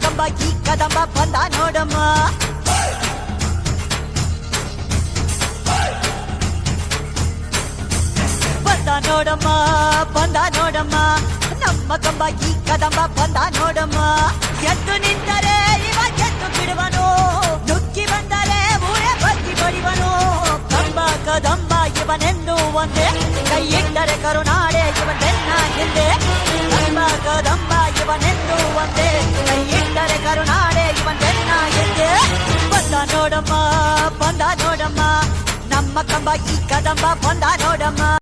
ಕಂಬ ಈ ಕದಂಬ ಬಂದ ನೋಡಮ್ಮ. ಬಂದ ನೋಡಮ್ಮ ಬಂದ ನೋಡಮ್ಮ, ನಮ್ಮ ಕಂಬ ಈ ಕದಂಬ ಬಂದ ನೋಡಮ್ಮ. ಎದ್ದು ನಿಂತರೆ ಇವ ಎದ್ದು ಬಿಡುವನು, ನುಗ್ಗಿ ಬಂದರೆ ಊರೇ ಬಗ್ಗಿ ಬಡಿವನು. ಕಂಬ ಕದಂಬ ಇವನೆಂದು ಒಂದೇ, ಕೈ ಇಟ್ಟರೆ ಕರುನಾಡೆ ಇವನೆನ್ನ ಹಿಂದೆ. ಕಂಬ ಕದಂಬ ಇವನೆಂದು ಒಂದೇ, ಕೈ ಇಟ್ಟರೆ ಕರುನಾಡೆ ಇವನೆನ್ನ ಹಿಂದೆ. ಬಂದ ನೋಡಮ್ಮ ಬಂದ ನೋಡಮ್ಮ, ನಮ್ಮ ಕಂಬ ಈ ಕದಂಬ ಬಂದ ನೋಡಮ್ಮ.